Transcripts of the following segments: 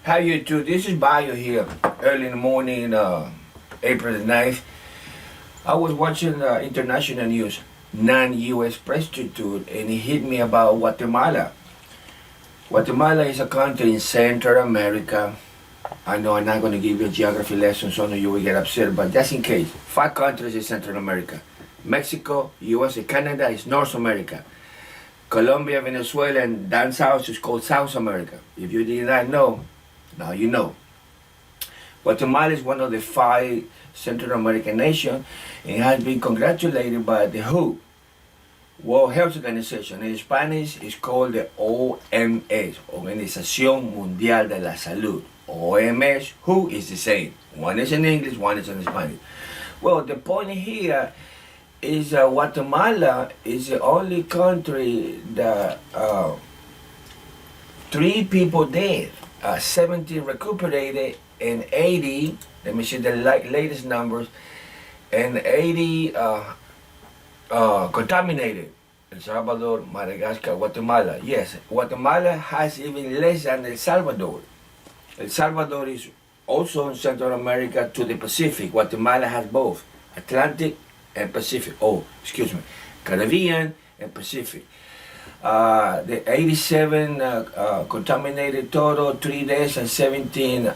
How you do? This is Bayu here. Early in the morning, April the 9th. I was watching international news, non-U.S. prostitute, and it hit me about Guatemala. Guatemala is a country in Central America. I know I'm not going to give you a geography lesson, so you will get upset, but just in case, 5 countries in Central America. Mexico, U.S., and Canada is North America. Colombia, Venezuela, and down south is called South America. If you did not know, now you know. Guatemala is one of the 5 Central American nations and has been congratulated by the WHO, World Health Organization. In Spanish, it's called the OMS, Organización Mundial de la Salud. OMS, WHO is the same. One is in English, one is in Spanish. Well, the point here is Guatemala is the only country that 3 people dead. 70 recuperated and 80, let me see the latest numbers, and 80 contaminated. El Salvador, Madagascar, Guatemala. Yes, Guatemala has even less than El Salvador. El Salvador is also in Central America to the Pacific. Guatemala has both, Atlantic and Pacific. Oh, excuse me, Caribbean and Pacific. The 87 contaminated total, 3 days, and 17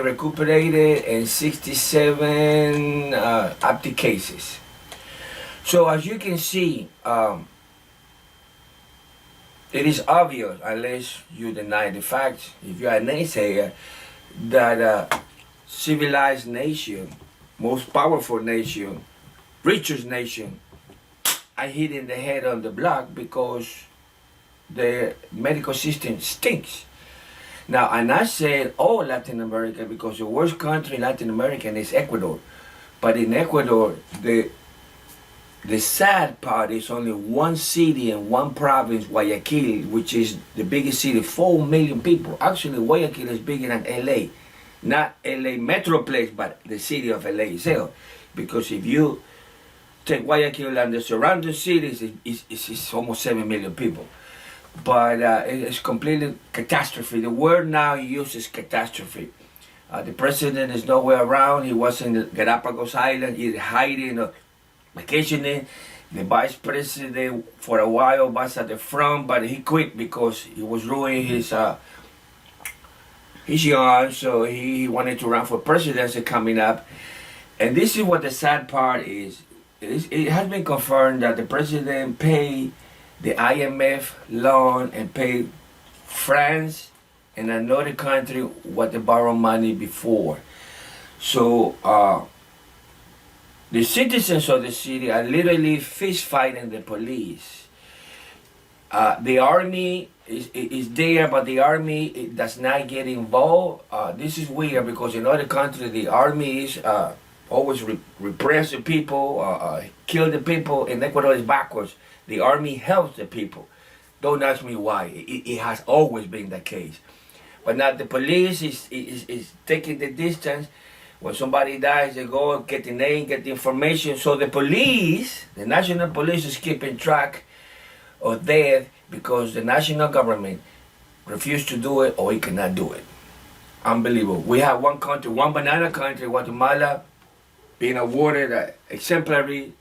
recuperated, and 67 active cases. So as you can see, it is obvious, unless you deny the facts, if you are a naysayer, that civilized nation, most powerful nation, richest nation, are hitting the head on the block because the medical system stinks. Now, and I said all Latin America because the worst country in Latin America is Ecuador. But in Ecuador, the sad part is only one city and one province, Guayaquil, which is the biggest city, 4 million people. Actually, Guayaquil is bigger than LA. Not LA Metroplex, but the city of LA itself. Because if you take Guayaquil and the surrounding cities, it's almost 7 million people. But it's completely catastrophe. The word now used is catastrophe. The president is nowhere around. He was in Galapagos Island, either hiding or vacationing. The vice president for a while was at the front, but he quit because he was ruining his young, so he wanted to run for presidency coming up. And this is what the sad part is. It has been confirmed that the president paid the IMF loan and paid France and another country what they borrowed money before. So the citizens of the city are literally fist fighting the police. The army is there, but the army does not get involved. This is weird because in other countries the army is always repress the people, kill the people. In Ecuador is backwards. The army helps the people. Don't ask me why. It has always been the case. But now the police is taking the distance. When somebody dies, they go get the name, get the information. So the police, the national police, is keeping track of death because the national government refused to do it or it cannot do it. Unbelievable. We have one country, one banana country, Guatemala, being awarded exemplary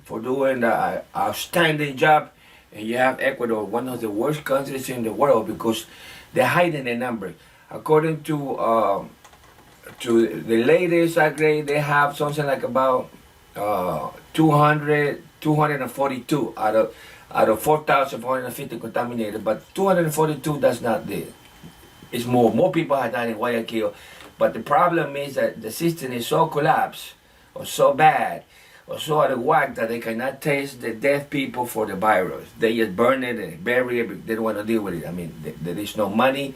for doing an outstanding job, and you have Ecuador, one of the worst countries in the world because they're hiding the numbers. According to the latest grade, they have something like about 242 out of 4,450 contaminated, but 242 that's not there. It's more people have died in Guayaquil. But the problem is that the system is so collapsed, or so bad, or so out of whack that they cannot test the dead people for the virus. They just burn it and bury it. They don't want to deal with it. I mean, there is no money.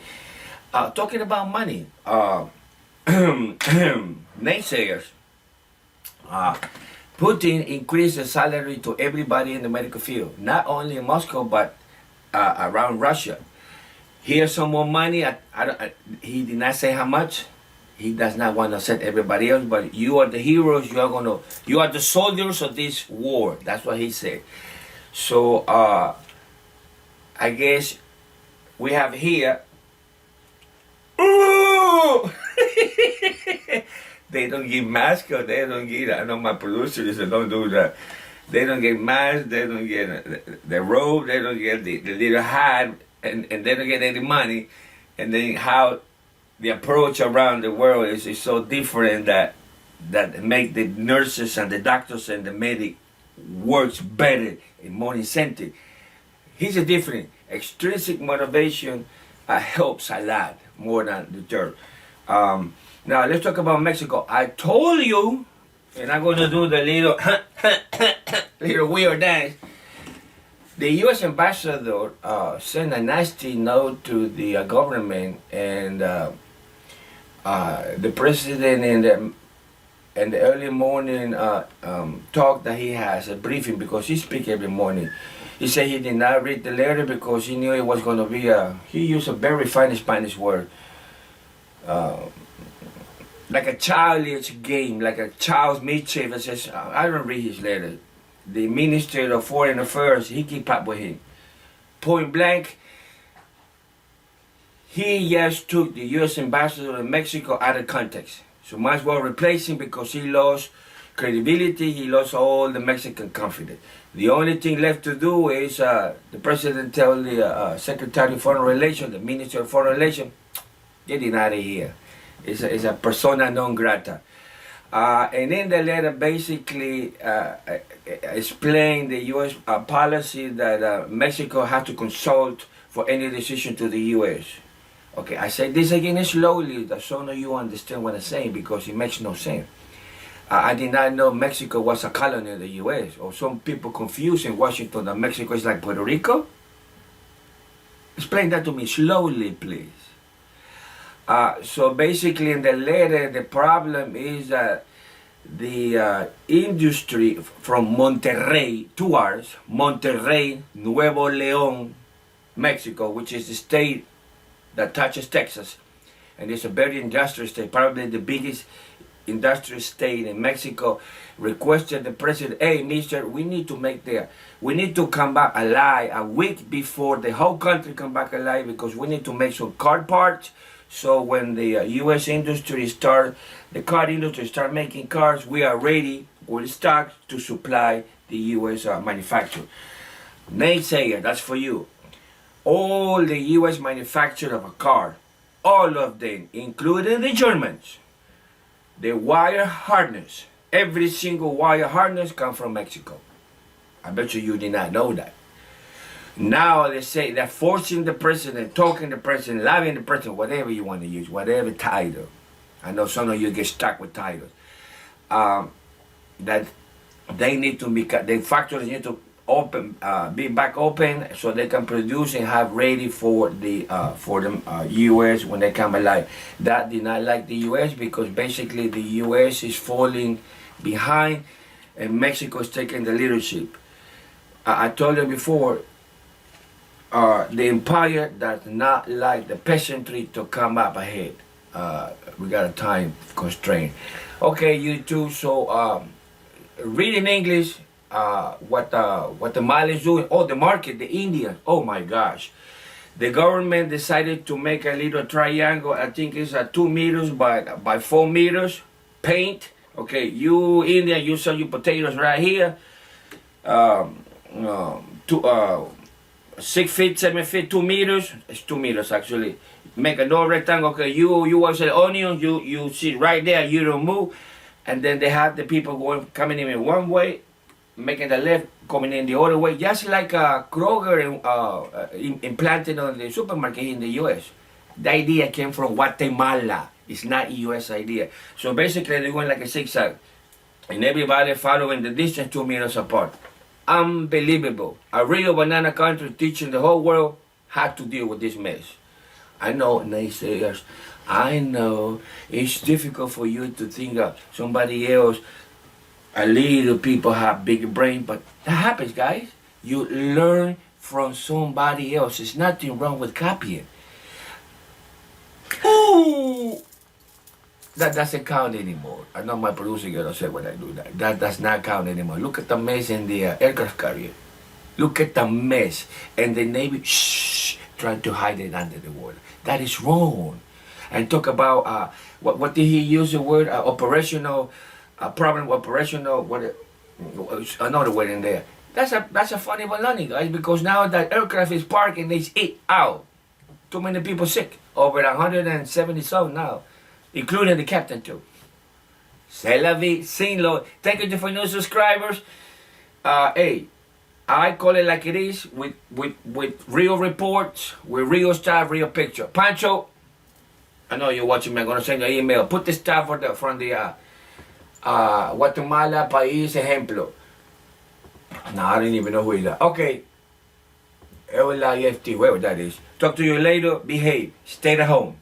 Talking about money, naysayers. Putin increased the salary to everybody in the medical field, not only in Moscow, but around Russia. Here's some more money. He did not say how much. He does not want to set everybody else, but you are the heroes. You are the soldiers of this war. That's what he said. So I guess we have here they don't give masks, or they don't get, I know my producers don't do that. They don't get masks, they don't get the robe, they don't get the little hat, and they don't get any money. And then how the approach around the world is so different that make the nurses and the doctors and the medic works better and more incentive. Here's a different extrinsic motivation helps a lot more than the third. Now let's talk about Mexico. I told you, and I'm going to do the little little weird dance. The U.S. ambassador sent a nasty note to the government, and the president in the early morning talk that he has, a briefing, because he speaks every morning. He said he did not read the letter because he knew it was going to be he used a very fine Spanish word, like a childish game, like a child's mischief. It says, I don't read his letter. The Minister of Foreign Affairs, he keep up with him. Point blank, he just took the U.S. ambassador in Mexico out of context. So might as well replace him because he lost credibility, he lost all the Mexican confidence. The only thing left to do is the president tell the Secretary of Foreign Relations, the Minister of Foreign Relations, get him out of here. It's a persona non grata. And in the letter basically explained the U.S. Policy that Mexico has to consult for any decision to the U.S. Okay, I say this again slowly, so you understand what I'm saying, because it makes no sense. I did not know Mexico was a colony of the U.S. Or some people confuse in Washington that Mexico is like Puerto Rico. Explain that to me slowly, please. So basically in the letter, the problem is that the industry from Monterrey, 2 hours, Monterrey, Nuevo León, Mexico, which is the state that touches Texas, and it's a very industrial state, probably the biggest industrial state in Mexico, requested the president, hey, mister, we need to come back alive a week before the whole country come back alive, because we need to make some car parts. So when the U.S. industry the car industry start making cars, we are ready with stock to supply the U.S. Manufacturer. Naysayer, that's for you. All the U.S. manufacturer of a car, all of them, including the Germans, the wire harness, every single wire harness come from Mexico. I bet you did not know that. Now they say they're forcing the president, talking the president, loving the president, whatever you want to use, whatever title. I know some of you get stuck with titles. That they need to be, the factories need to open, be back open, so they can produce and have ready for the U.S. when they come alive. That did not like the U.S. because basically the U.S. is falling behind and Mexico is taking the leadership. I told you before, the empire does not like the peasantry to come up ahead. We got a time constraint. Okay, you two, so read in English what the Malayans doing. Oh, the market, the Indians. Oh my gosh. The government decided to make a little triangle. I think it's 2 meters by 4 meters. Paint. Okay, you Indian, you sell your potatoes right here. 6 feet, 7 feet, 2 meters. It's 2 meters actually. Make a no rectangle. Okay, you want to sell onions. You sit right there. You don't move. And then they have the people coming in one way, making the left, coming in the other way, just like Kroger implanted on the supermarket in the U.S. The idea came from Guatemala. It's not a U.S. idea. So basically, they're going like a zigzag, and everybody following the distance 2 meters apart. Unbelievable. A real banana country teaching the whole world how to deal with this mess. I know, naysayers. I know it's difficult for you to think of somebody else. A little people have big brain, but that happens, guys. You learn from somebody else. There's nothing wrong with copying. Ooh! That doesn't count anymore. I know my producer gonna say when I do that. That does not count anymore. Look at the mess in the aircraft carrier. Look at the mess. And the Navy, trying to hide it under the water. That is wrong. and talk about what did he use the word operational problem operational another word in there. That's a funny baloney, guys, because now that aircraft is parked and it's out. Too many people sick. Over 170 some now, including the captain too. C'est la vie, sin lo. Thank you for new subscribers. Hey, I call it like it is, with real reports, with real stuff, real picture. Pancho, I know you're watching me. I'm gonna send you an email. Put the stuff from the Guatemala país ejemplo. No, I don't even know who is that. Okay. Whoever that is. Talk to you later. Behave. Stay at home.